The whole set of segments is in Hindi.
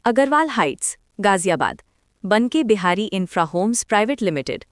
Agarwal Heights, Ghaziabad, Banke Bihari infra homes private limited.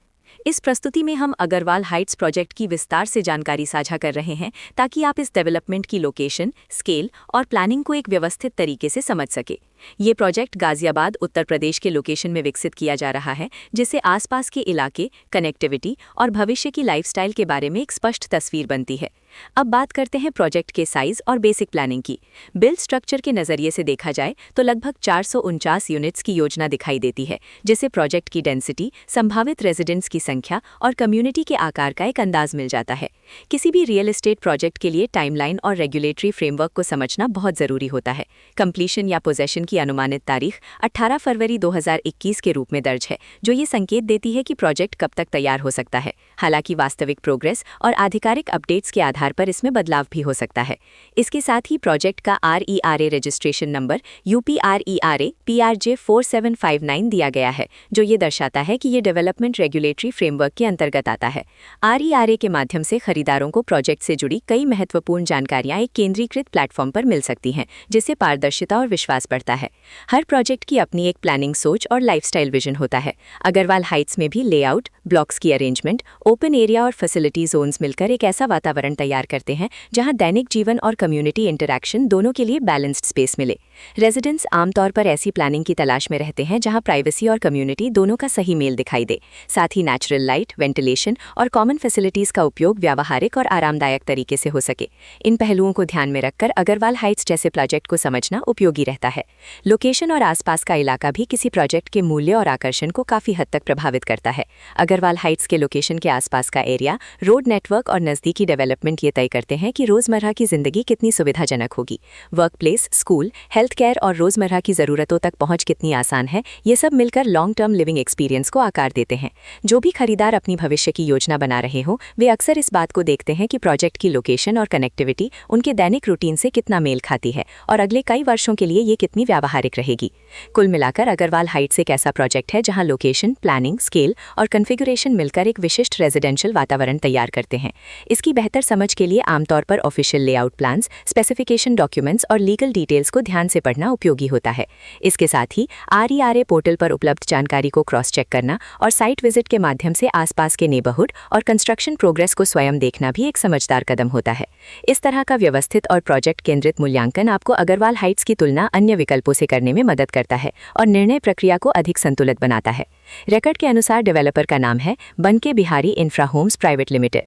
इस प्रस्तुति में हम अग्रवाल हाइट्स प्रोजेक्ट की विस्तार से जानकारी साझा कर रहे हैं ताकि आप इस डेवलपमेंट की लोकेशन, स्केल और प्लानिंग को एक व्यवस्थित तरीके से समझ सके। ये प्रोजेक्ट गाजियाबाद, उत्तर प्रदेश के लोकेशन में विकसित किया जा रहा है, जिससे आसपास के इलाके, कनेक्टिविटी और भविष्य की लाइफस्टाइल के बारे में एक स्पष्ट तस्वीर बनती है। अब बात करते हैं प्रोजेक्ट के साइज और बेसिक प्लानिंग की। बिल्ड स्ट्रक्चर के नज़रिए से देखा जाए तो लगभग 449 यूनिट्स की योजना दिखाई देती है, जिससे प्रोजेक्ट की डेंसिटी, संभावित रेजिडेंट्स की संख्या और कम्युनिटी के आकार का एक अंदाज मिल जाता है। किसी भी रियल एस्टेट प्रोजेक्ट के लिए टाइमलाइन और रेगुलेटरी फ्रेमवर्क को समझना बहुत ज़रूरी होता है। कंप्लीशन या पोजेशन की अनुमानित तारीख 18 फरवरी 2021 के रूप में दर्ज है, जो ये संकेत देती है कि प्रोजेक्ट कब तक तैयार हो सकता है। हालांकि वास्तविक प्रोग्रेस और आधिकारिक अपडेट्स के आधार पर इसमें बदलाव भी हो सकता है। इसके साथ ही प्रोजेक्ट का RERA registration number UPRERA PRJ 4759 दिया गया है, जो ये दर्शाता है कि ये डेवलपमेंट रेगुलेटरी फ्रेमवर्क के अंतर्गत आता है। RERA के माध्यम से खरीदारों को प्रोजेक्ट से जुड़ी कई महत्वपूर्ण जानकारियां एक केंद्रीकृत प्लेटफॉर्म पर मिल सकती हैं, जिससे पारदर्शिता और विश्वास बढ़ता है। हर प्रोजेक्ट की अपनी एक प्लानिंग सोच और लाइफस्टाइल विजन होता है। अग्रवाल हाइट्स में भी लेआउट, ब्लॉक्स की अरेंजमेंट, ओपन एरिया और फैसिलिटी जोन्स मिलकर एक ऐसा वातावरण तैयार करते हैं जहां दैनिक जीवन और कम्युनिटी इंटरैक्शन दोनों के लिए बैलेंस्ड स्पेस मिले। रेजिडेंट्स आमतौर पर ऐसी प्लानिंग की तलाश में रहते हैं जहां प्राइवेसी और कम्युनिटी दोनों का सही मेल दिखाई दे। साथ ही नेचुरल लाइट, वेंटिलेशन और कॉमन फैसिलिटीज का उपयोग व्यावहारिक और आरामदायक तरीके से हो सके। इन पहलुओं को ध्यान में रखकर अग्रवाल हाइट्स जैसे प्रोजेक्ट को समझना उपयोगी रहता है। लोकेशन और आसपास का इलाका भी किसी प्रोजेक्ट के मूल्य और आकर्षण को काफी हद तक प्रभावित करता है। अग्रवाल हाइट्स के लोकेशन के आसपास का एरिया, रोड नेटवर्क और नज़दीकी डेवलपमेंट ये तय करते हैं कि रोजमर्रा की जिंदगी कितनी सुविधाजनक होगी। Work place, school, health care और रोजमर्रा की ज़रूरतों तक पहुंच कितनी आसान है, ये सब मिलकर लॉन्ग टर्म लिविंग एक्सपीरियंस को आकार देते हैं। जो भी खरीदार अपनी भविष्य की योजना बना रहे हों, वे अक्सर इस बात को देखते हैं कि प्रोजेक्ट की लोकेशन और कनेक्टिविटी उनके दैनिक रूटीन से कितना मेल खाती है और अगले कई वर्षों के लिए ये कितनी व्यावहारिक रहेगी। कुल मिलाकर अग्रवाल हाइट्स एक ऐसा प्रोजेक्ट है जहां लोकेशन, प्लानिंग, स्केल और कॉन्फ़िगरेशन मिलकर एक विशिष्ट रेजिडेंशियल वातावरण तैयार करते हैं। इसकी बेहतर समझ के लिए आमतौर पर official layout plans, specification documents और लीगल डिटेल्स को ध्यान से पढ़ना उपयोगी होता है। इसके साथ ही RERA पोर्टल पर उपलब्ध जानकारी को क्रॉस चेक करना और साइट विजिट के माध्यम से आसपास के नेबरहुड और कंस्ट्रक्शन प्रोग्रेस को स्वयं देखना भी एक समझदार कदम होता है। इस तरह का व्यवस्थित और प्रोजेक्ट केंद्रित मूल्यांकन आपको अग्रवाल हाइट्स की तुलना अन्य विकल्पों से करने में मदद करता है और निर्णय प्रक्रिया को अधिक संतुलित बनाता है। रिकॉर्ड के अनुसार डेवलपर का नाम है Banke Bihari infra homes private limited.